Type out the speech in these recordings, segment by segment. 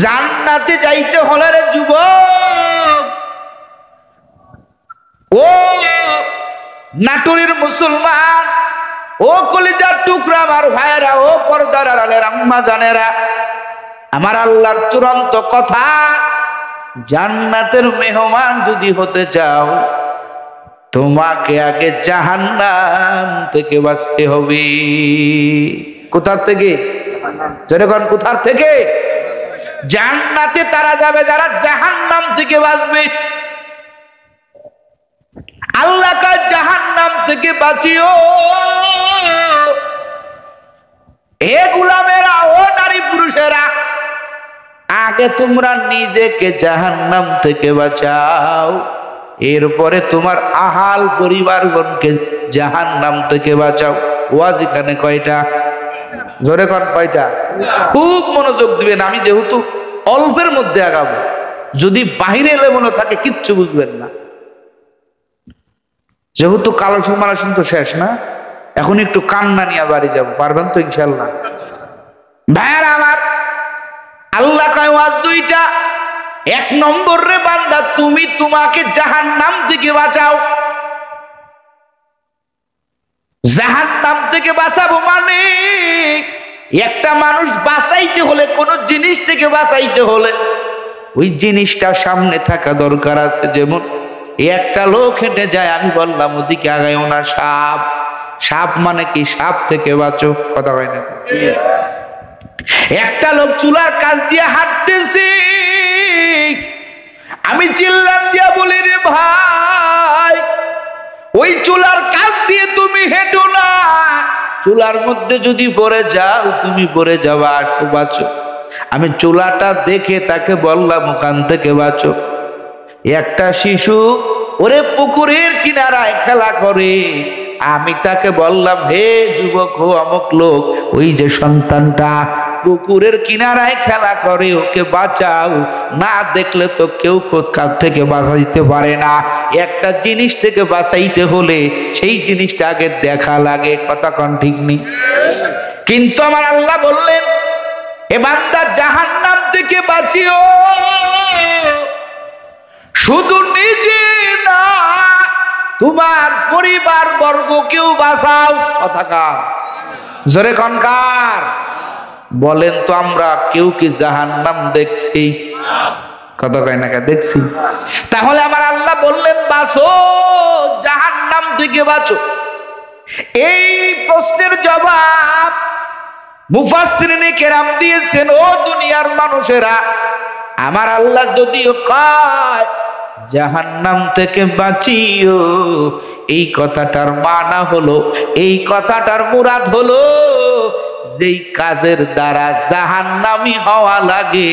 জান্নাতে যাইতে হলে রে যুবক, ও নাটোরের মুসলমান, ও কলিজার টুকরা আমার ভাইয়েরা, ও পর্দার আড়ালের আম্মা জানেরা, আমার আল্লাহর চূড়ান্ত কথা, জান্নাতের মেহমান যদি হতে চাও তোমাকে আগে জাহান্নাম থেকে বাঁচতে হবে। কোথা থেকে? যেরকম কোথার থেকে? জান্নাতে তারা যাবে যারা জাহান্নাম থেকে বাঁচবে। আল্লাহ কা জাহান্নাম থেকে বাঁচিও। হে গোলামেরা, ও নারী পুরুষেরা, আগে তোমরা নিজেকে জাহান্নাম থেকে বাঁচাও, এরপরে তোমার আহাল পরিবারগণকে জাহান্নাম থেকে বাঁচাও। ওয়াজ এখানে কয়টা? জোরে কোন কয়টা? খুব মনোযোগ দিবেন। আমি যেহেতু অল্পের মধ্যে আগাবো, যদি বাহিরে এলে মনে থাকে কিচ্ছু বুঝবেন না। যেহেতু কালেকশন মালাসন তো শেষ না, এখন একটু কান্না নিয়ে বাড়ি যাব, পারবেন তো ইনশাল্লাহ? ভাইয়ার আমার, আল্লাহ কয় ওয়াজ দুইটা। এক নম্বর রে বান্দা, তুমি তোমাকে জাহান্নাম থেকে বাঁচাও। জাহান্নাম থেকে বাঁচাবো মানে একটা মানুষ বাঁচাইতে হলে, কোন জিনিস থেকে বাঁচাইতে হলে ওই জিনিসটা সামনে থাকা দরকার আছে। যেমন একটা লোক হেঁটে যায়, আমি বললাম ওদিকে আগায়ও না, সাপ। সাপ মানে কি? সাপ থেকে বাঁচো। কথা হয় না? একটা লোক চুলার কাছ দিয়ে হাঁটতেছে, আমি চিল্লান দিয়া বলি, রে ভাই, ওই চুলার কাছ দিয়ে তুমি হেঁটো না, চুলার মধ্যে যদি পড়ে যাও তুমি পড়ে যাবা, আসো বাঁচো। আমি চুলাটা দেখে তাকে বললাম ওখান থেকে বাঁচো। একটা শিশু ওরে পুকুরের কিনারায় খেলা করে, আমি তাকে বললাম, হে যুবক, হো অমুক লোক, ওই যে সন্তানটা পুকুরের কিনারায় খেলা করে, ওকে বাঁচাও। না দেখলে তো কেউ কাছ থেকে বাঁচাইতে পারে না। একটা জিনিস থেকে বাঁচাইতে হলে সেই জিনিসটা আগে দেখা লাগে। কথা কোন ঠিক নেই? কিন্তু আমার আল্লাহ বললেন, এ বান্দা, জাহান্নাম থেকে বাঁচিও, শুধু নিজে না, তোমার পরিবার বর্গকেও বাঁচাও। কথা কার? জোরে কনকার? বলেন তো, আমরা কেউ কি জাহান্নাম দেখছি? কথা কয় না? দেখছি। তাহলে আমার আল্লাহ বললেন বাঁচো, জাহান্নাম থেকে বাঁচো। এই প্রশ্নের জবাব মুফাসসিরিনে কেরাম দিয়েছেন। ও দুনিয়ার মানুষেরা, আমার আল্লাহ যদিও কয় জাহান্নাম থেকে বাঁচিও, এই কথাটার মানা হলো, এই কথাটার মুরাদ হলো, যেই কাজের দ্বারা জাহান্নামী হওয়া লাগে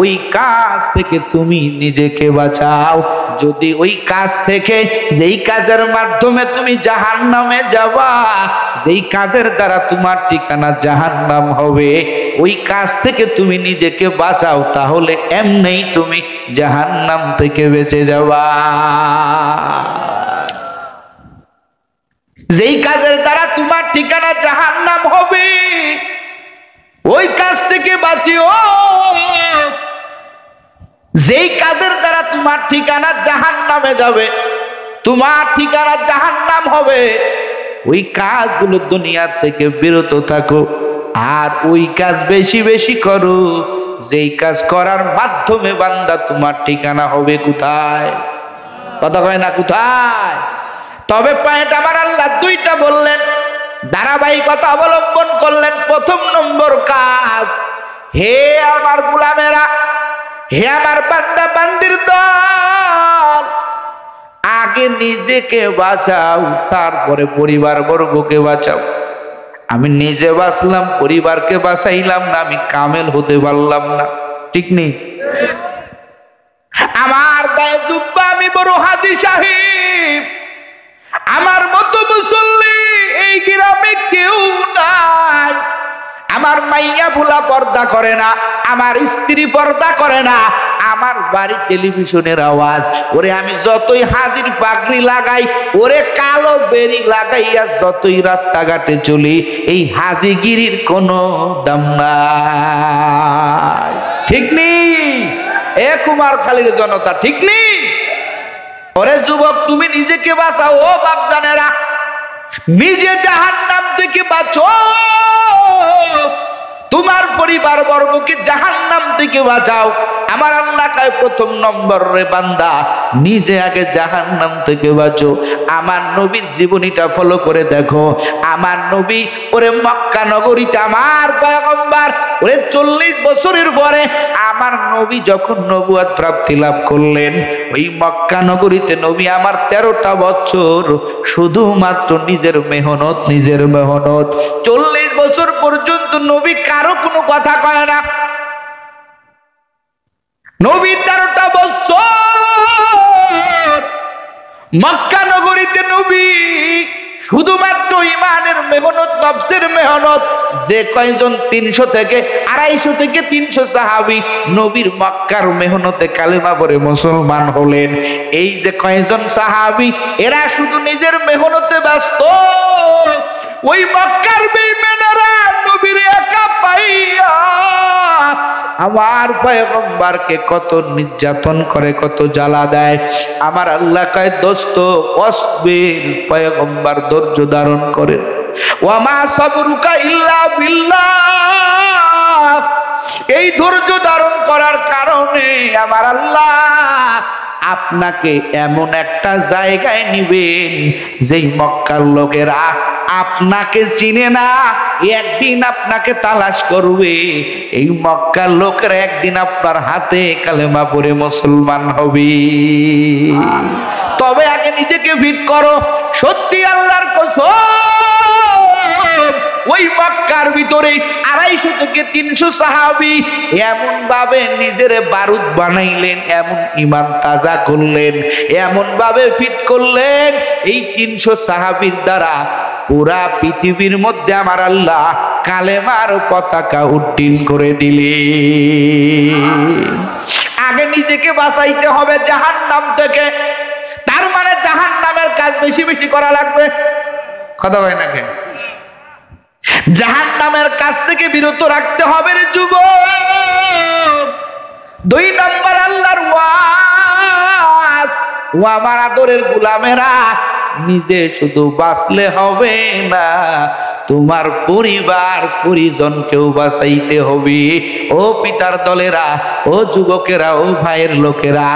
ওই কাজ থেকে তুমি নিজেকে বাঁচাও। যদি ওই কাজ থেকে, যেই কাজের মাধ্যমে তুমি জাহান্নামে যাবা, যেই কাজের দ্বারা তোমার ঠিকানা জাহান্নাম হবে, ওই কাজ থেকে তুমি নিজেকে বাঁচাও, তাহলে এমনিই তুমি জাহান্নাম থেকে বেঁচে যাবা। যেই কাজের দ্বারা তোমার ঠিকানা জাহান্নাম হবে, ওই কাজ থেকে বাঁচিও। যেই কাজের দ্বারা তোমার ঠিকানা জাহান্নামে যাবে, তোমার ঠিকানা জাহান্নাম হবে, ওই কাজগুলো দুনিয়া থেকে বিরত থাকো। আর ওই কাজ বেশি বেশি করো, যেই কাজ করার মাধ্যমে বান্দা তোমার ঠিকানা হবে কোথায়? কথা কয় না? কোথায়? তবে পয়েন্ট আমার আল্লাহ দুইটা বললেন, ধারাবাহিকতা অবলম্বন করলেন। প্রথম নম্বর কাজ, হে আমার গোলামেরা, হে আমার বান্দা বান্দির দল, আগে নিজেকে বাঁচাও, তারপরে পরিবার বর্গকে বাঁচাও। আমি নিজে বাঁচলাম, পরিবারকে বাঁচাইলাম না, আমি কামেল হতে পারলাম না। ঠিক নেই? আমার গায়ে জুব্বা, আমি বড় হাজী সাহেব, আমার মতো মুসল্লি এই গ্রামে কেউ নাই। আমার মাইয়া ভুলা পর্দা করে না, আমার স্ত্রী পর্দা করে না, আমার বাড়ি টেলিভিশনের আওয়াজ। ওরে আমি যতই হাজির পাগড়ি লাগাই, ওরে কালো বেরি লাগাইয়া যতই রাস্তাঘাটে চলি, এই হাজিগিরির কোনো দাম নাই। ঠিক নেই? এ কুমারখালীর জনতা, ঠিক নেই? ওরে যুবক, তুমি নিজেকে বাঁচাও। ও বাপজানেরা, নিজে জাহান্নাম থেকে বাঁচো, তোমার পরিবার বর্গকে জাহান্নাম থেকে বাঁচাও। আমার আল্লাহ কয় প্রথম নম্বর রে বান্দা, নিজে আগে জাহান্নাম থেকে বাঁচো। আমার নবীর জীবনীটা ফলো করে দেখো। আমার নবী ওরে মক্কা নগরীতে, আমার পয়গম্বর ওরে 40 বছরের পরে আমার নবী যখন নবুয়ত প্রাপ্তি লাভ করলেন, ওই মক্কা নগরীতে নবী আমার 13টা বছর শুধুমাত্র নিজের মেহনত 40 বছর পর্যন্ত নবী কারো কোনো কথা কয় না। নবী 13টা বছর মক্কা নগরীতে নবী শুধুমাত্র ইমানের মেহনত, নফসের মেহনত। যে কয়জন 300 থেকে 250 থেকে 300 সাহাবী নবীর মক্কার মেহনতে কালেমা পড়ে মুসলমান হলেন, এই যে কয়জন সাহাবী এরা শুধু নিজের মেহনতে ব্যস্ত। ওই মক্কার বেঈমানেরা নবীর একা পাইয়া আমার পয়গম্বরকে কত নির্যাতন করে, কত জ্বালা দেয়। আমার আল্লাহ কয় দোস্ত অসবির, পয়গম্বর ধৈর্য ধারণ করে। ওয়া মা সাবরুকা ইল্লা বিল্লাহ, এই ধৈর্য ধারণ করার কারণে আমার আল্লাহ আপনাকে এমন একটা জায়গায় নিবেন যেই মক্কার লোকেরা আপনাকে চিনে না, একদিন আপনাকে তালাশ করবে। এই মক্কার লোকেরা একদিন আপনার হাতে কালেমা পড়ে মুসলমান হবে। তবে আগে নিজেকে ফিট করো। সত্যি আল্লাহর কসম, ওই মক্কার ভিতরে 250 থেকে 300 সাহাবী এমন ভাবে নিজের বারুদ বানাইলেন, এমন ঈমান তাজা করলেন, এমন ভাবে ফিট করলেন, এই 300 সাহাবীর দ্বারা পুরা পৃথিবীর মধ্যে আমার আল্লাহ কালেমার পতাকা উড্ডীন করে দিলেন। আগে নিজেকে বাঁচাইতে হবে জাহান্নাম থেকে। তার মানে জাহান্নামের কাজ বেশি বেশি করা লাগবে, কথা হয় না কেন? জাহান্নামের কাজ থেকে বিরত রাখতে হবে রে যুবক। 2 নম্বর আল্লাহর ওয়াজ, ও আমার আদরের গোলামেরা, নিজে শুধু বাঁচলে হবে না, তোমার পরিবার পরিজনকেও বাঁচাইতে হবে। ও পিতার দলেরা, ও যুবকেরা, ও ভাইয়ের লোকেরা,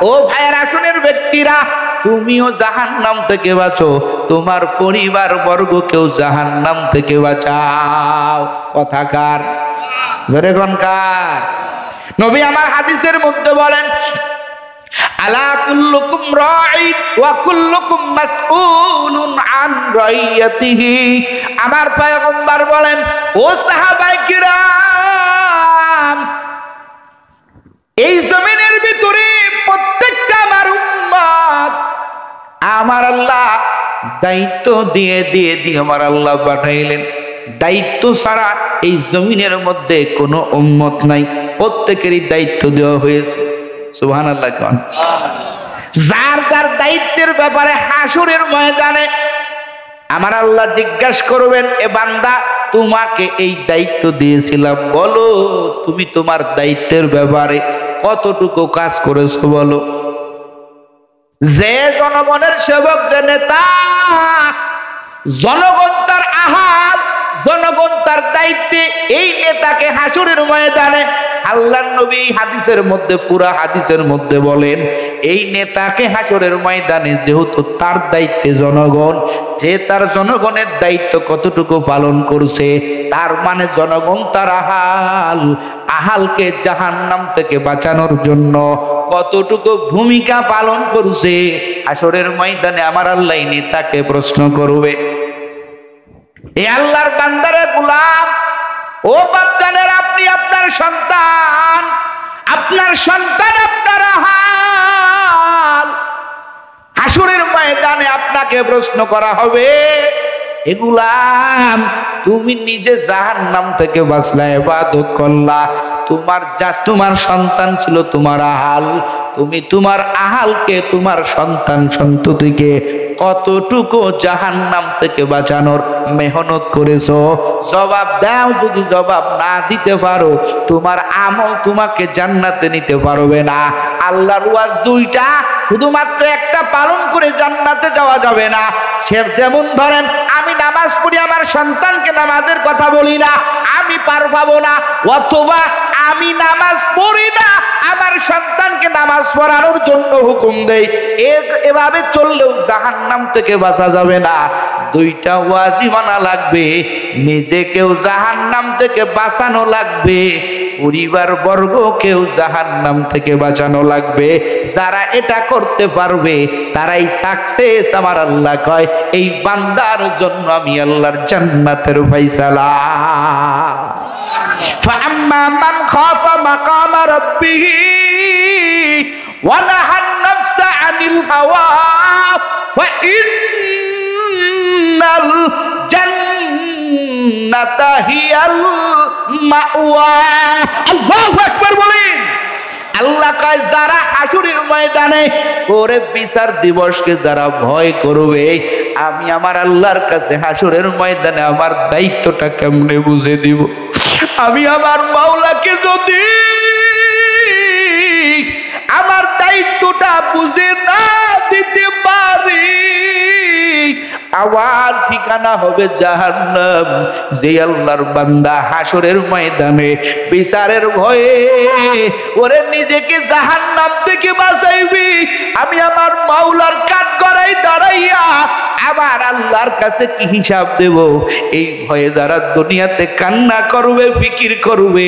ও ভাইয়ের আসনের ব্যক্তিরা, তুমিও জাহান্নাম থেকে বাঁচো, তোমার পরিবার বর্গকেও জাহান্নাম থেকে বাঁচাও। কথা কার? জোরে কোন কার? নবী আমার হাদিসের মধ্যে বলেন, আলা কুল্লুকুম রাঈন ওয়া কুল্লুকুম মাসউলুন আন রাইয়াতিহি। আমার পয়গম্বর বলেন, ও সাহাবায়ে কিরাম, এই জমিনের ভিতরে প্রত্যেকটা আমার উম্মত আমার আল্লাহ দায়িত্ব দিয়ে আমার আল্লাহ পাঠাইলেন। দায়িত্ব ছাড়া এই জমিনের মধ্যে কোনো উম্মত নাই, প্রত্যেকেরই দায়িত্ব দেওয়া হয়েছে। সুবহানাল্লাহ। যার যার দায়িত্বের ব্যাপারে হাসরের ময়দানে আমার আল্লাহ জিজ্ঞাসা করবেন, এ বান্দা তোমাকে এই দায়িত্ব দিয়েছিলাম, বলো তুমি তোমার দায়িত্বের ব্যাপারে কতটুকু কাজ করেছো বলো। যে জনগণের সেবক, যে নেতা, জনগণ তার আহার, জনগণ তার দায়িত্বে, এই নেতাকে হাসরের ময়দানে আল্লাহর নবী হাদিসের মধ্যে, পুরা হাদিসের মধ্যে বলেন, এই নেতাকে হাসরের ময়দানে যেহেতু তার দায়িত্বে জনগণ, যে তার জনগণের দায়িত্ব কতটুকু পালন করছে, তার মানে জনগণ তার আহালকে জাহান্নাম থেকে বাঁচানোর জন্য কতটুকু ভূমিকা পালন করছে, হাসরের ময়দানে আমার আল্লাহ নেতাকে প্রশ্ন করবে। এ আল্লাহর বান্দারে গোলাম, ও বাপজানের, আপনি আপনার সন্তান, আপনার আহাল, হাসরের ময়দানে আপনাকে প্রশ্ন করা হবে, এ গোলাম তুমি নিজে জাহান্নাম থেকে বাঁচলা, ইবাদত করলা, তোমার সন্তান ছিল তোমার আহাল, তুমি তোমার আহালকে, তোমার সন্তান সন্ততিকে কতটুকু জাহান্নাম থেকে বাঁচানোর মেহনত করেছো? জবাব দাও। যদি জবাব না দিতে পারো, তোমার আমল তোমাকে জান্নাতে নিতে পারবে না। আল্লাহর ওয়াজ দুইটা, শুধুমাত্র একটা পালন করে জান্নাতে যাওয়া যাবে না। সে যেমন ধরেন, আমি নামাজ পড়ি, আমার সন্তানকে নামাজের কথা বলি না, আমি পার পাবো না। অথবা আমি নামাজ পড়ি না, আমার সন্তানকে নামাজ পড়ানোর জন্য হুকুম দেই, এভাবে চললেও জাহান্নাম থেকে বাঁচা যাবে না। দুইটা ওয়াজি মানা লাগবে। নিজেকেও জাহান্নাম থেকে বাঁচানো লাগবে, পরিবার বর্গকেও জাহান্নাম থেকে বাঁচানো লাগবে। যারা এটা করতে পারবে তারাই সাকসেস। আমার আল্লাহ কয়, এই বান্দার জন্য আমি আল্লাহর জান্নাতের ফয়সালা। ফাআম্মা মান খাফা মাকামা রাব্বিহি ওয়া নাহান নাফসা আনিল হাওয়া ফাইন্নাল জান্নাতা হিয়াল মাওয়া। আল্লাহু আকবার বলেন। আল্লাহ কয়, যারা হাসরের ময়দানে ওরে বিচার দিবসকে যারা ভয় করবে, আমি আমার আল্লাহর কাছে হাসরের ময়দানে আমার দায়িত্বটা কেমনে বুঝে দিব। আমি আমার মাওলাকে যদি আমার দায়িত্বটা বুঝে না দিতে পারি, আমার ঠিকানা হবে জাহান্নাম। যে আল্লাহর বান্দা হাসরের ময়দানে বিচারের ভয়ে ওরে নিজেকে জাহান্নাম থেকে বাঁচাইবি, আমি আমার মাওলার কাঠগড়ায় দাঁড়াইয়া আমার আল্লাহর কাছে কি হিসাব দেব, এই ভয়ে যারা দুনিয়াতে কান্না করবে, ফিকির করবে,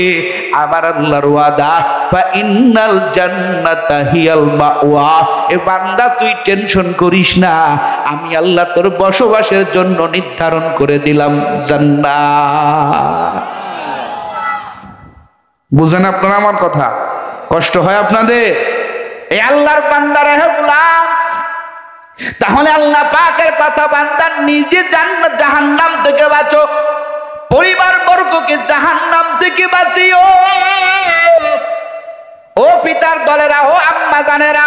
আমার আল্লাহর ওয়াদা ফাইন্নাল জান্নাতা হিয়াল মাওয়া। এ বান্দা তুই টেনশন করিস না, আমি আল্লাহ তোর বসবাসের জন্য নির্ধারণ করে দিলাম জান্নাত। বুঝেন আপনারা আমার কথা? কষ্ট হয় আপনাদের? এই আল্লাহর বান্দারা হে গোলাম, তাহলে আল্লাহ পাকের কথা, বান্দা নিজে জাহান্নাম থেকে বাঁচো, পরিবার বর্গকে জাহান্নাম থেকে বাঁচিও। ও পিতার দলেরা, ও আম্মা জানেরা,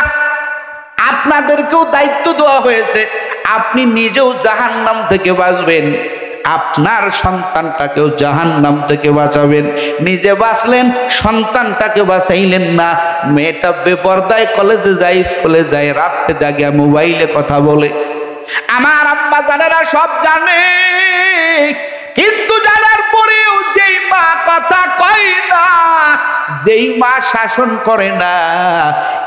আপনাদেরকেও দায়িত্ব দেওয়া হয়েছে। আপনি নিজেও জাহান্নাম থেকে বাঁচবেন, আপনার সন্তানটাকেও জাহান্নাম থেকে বাঁচাবেন। নিজে বাঁচলেন, সন্তানটাকে বাঁচাইলেন না। মেয়েটা বেপরদায় কলেজে যায়, স্কুলে যায়, রাতে জাগিয়া মোবাইলে কথা বলে। আমার আম্মা জানেরা সব জানে, কিন্তু জানার পরেও যেই মা কথা কয় না, যেই মা শাসন করে না,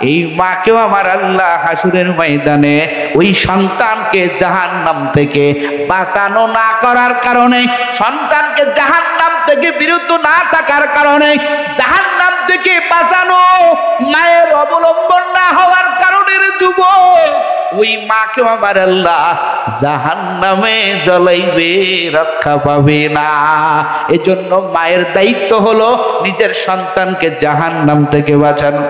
এই মাকেও আমার আল্লাহ হাসরের ময়দানে ওই সন্তানকে জাহান্নাম থেকে বাঁচানো না করার কারণে, সন্তানকে জাহান্নাম থেকে বিরত না থাকার কারণে, জাহান্নাম থেকে বাঁচানো মায়ের অবলম্বন না হওয়ার কারণে যুবক, ওই মাকেও আমার আল্লাহ জাহান্নামে জ্বলাইবে, রক্ষা পাবে না। এজন্য মায়ের দায়িত্ব হলো নিজের সন্তানকে জাহান্নাম থেকে বাঁচানো।